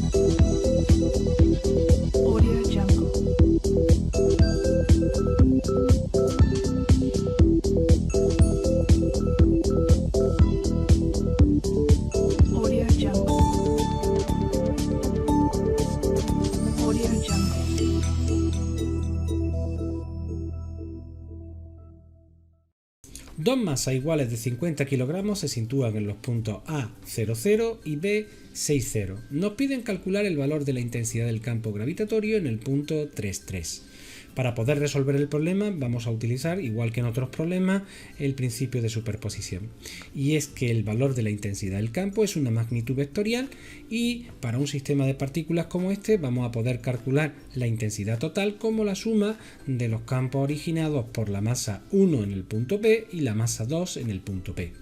Audio Jungle. Audio Jungle. Audio Jungle. Dos masas iguales de 50 kilogramos se sitúan en los puntos A, 00 y B, 60. Nos piden calcular el valor de la intensidad del campo gravitatorio en el punto 33. Para poder resolver el problema vamos a utilizar, igual que en otros problemas, el principio de superposición. Y es que el valor de la intensidad del campo es una magnitud vectorial y para un sistema de partículas como este vamos a poder calcular la intensidad total como la suma de los campos originados por la masa 1 en el punto P y la masa 2 en el punto P.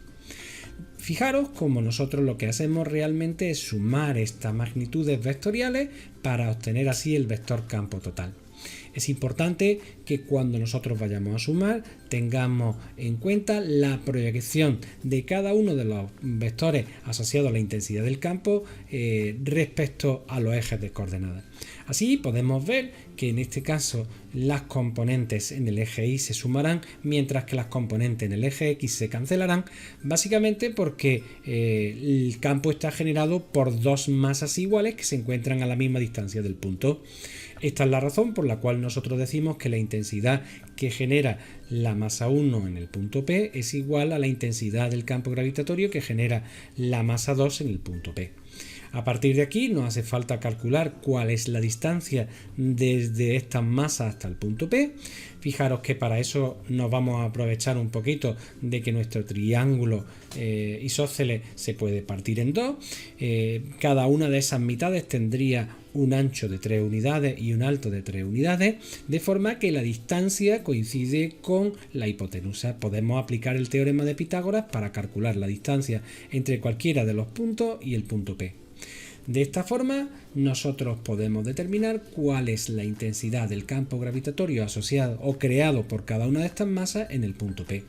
Fijaros como nosotros lo que hacemos realmente es sumar estas magnitudes vectoriales para obtener así el vector campo total. Es importante que cuando nosotros vayamos a sumar tengamos en cuenta la proyección de cada uno de los vectores asociados a la intensidad del campo respecto a los ejes de coordenadas. Así podemos ver que en este caso las componentes en el eje Y se sumarán mientras que las componentes en el eje X se cancelarán, básicamente porque el campo está generado por dos masas iguales que se encuentran a la misma distancia del punto. Esta es la razón por la cual nosotros decimos que la intensidad que genera la masa 1 en el punto P es igual a la intensidad del campo gravitatorio que genera la masa 2 en el punto P. A partir de aquí nos hace falta calcular cuál es la distancia desde estas masas hasta el punto P. Fijaros que para eso nos vamos a aprovechar un poquito de que nuestro triángulo isósceles se puede partir en dos. Cada una de esas mitades tendría un ancho de 3 unidades y un alto de 3 unidades, de forma que la distancia coincide con la hipotenusa. Podemos aplicar el teorema de Pitágoras para calcular la distancia entre cualquiera de los puntos y el punto P. De esta forma, nosotros podemos determinar cuál es la intensidad del campo gravitatorio asociado o creado por cada una de estas masas en el punto P.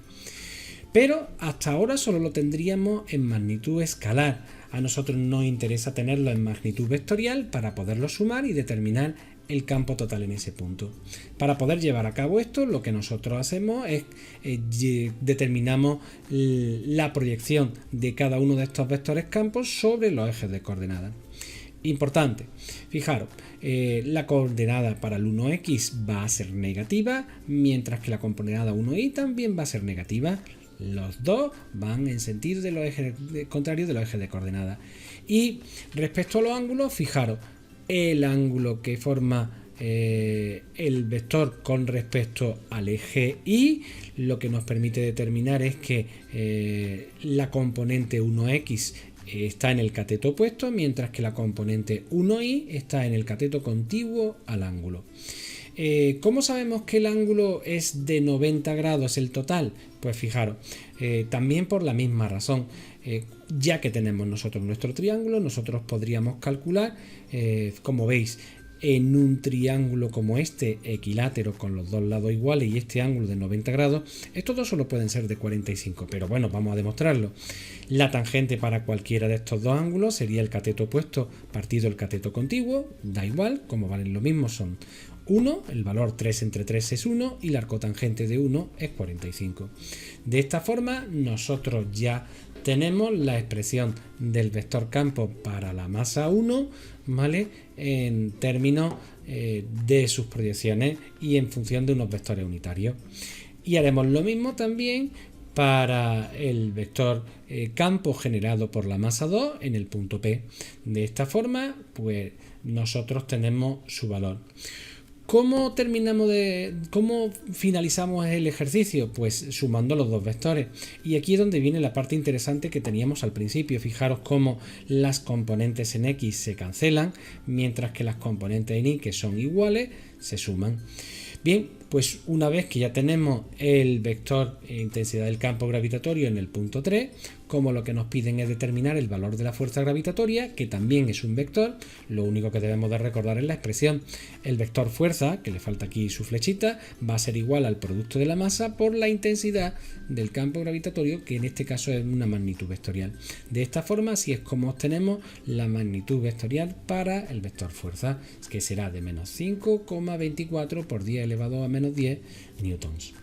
Pero hasta ahora solo lo tendríamos en magnitud escalar. A nosotros nos interesa tenerlo en magnitud vectorial para poderlo sumar y determinar el campo total en ese punto. Para poder llevar a cabo esto, lo que nosotros hacemos es determinamos la proyección de cada uno de estos vectores campos sobre los ejes de coordenadas. Importante, fijaros, la coordenada para el 1x va a ser negativa, mientras que la coordenada 1y también va a ser negativa. Los dos van en sentido de los ejes contrarios de los ejes de coordenadas. Y respecto a los ángulos, fijaros, el ángulo que forma el vector con respecto al eje Y, lo que nos permite determinar es que la componente 1x está en el cateto opuesto, mientras que la componente 1y está en el cateto contiguo al ángulo. ¿Cómo sabemos que el ángulo es de 90 grados el total? Pues fijaros, también por la misma razón. Ya que tenemos nosotros nuestro triángulo, nosotros podríamos calcular, como veis, en un triángulo como este, equilátero con los dos lados iguales y este ángulo de 90 grados, estos dos solo pueden ser de 45, pero bueno, vamos a demostrarlo. La tangente para cualquiera de estos dos ángulos sería el cateto opuesto partido el cateto contiguo, da igual, como valen lo mismo son 1, el valor 3 entre 3 es 1 y la arcotangente de 1 es 45. De esta forma nosotros ya tenemos la expresión del vector campo para la masa 1, ¿vale?, en términos de sus proyecciones y en función de unos vectores unitarios. Y haremos lo mismo también para el vector campo generado por la masa 2 en el punto P. De esta forma, pues nosotros tenemos su valor. ¿Cómo finalizamos el ejercicio? Pues sumando los dos vectores. Y aquí es donde viene la parte interesante que teníamos al principio. Fijaros cómo las componentes en X se cancelan, mientras que las componentes en Y, que son iguales, se suman. Bien, pues una vez que ya tenemos el vector e intensidad del campo gravitatorio en el punto 3, como lo que nos piden es determinar el valor de la fuerza gravitatoria, que también es un vector, lo único que debemos de recordar es la expresión. El vector fuerza, que le falta aquí su flechita, va a ser igual al producto de la masa por la intensidad del campo gravitatorio, que en este caso es una magnitud vectorial. De esta forma, así es como obtenemos la magnitud vectorial para el vector fuerza, que será de menos 5,24 por 10 elevado a menos 10 newtons.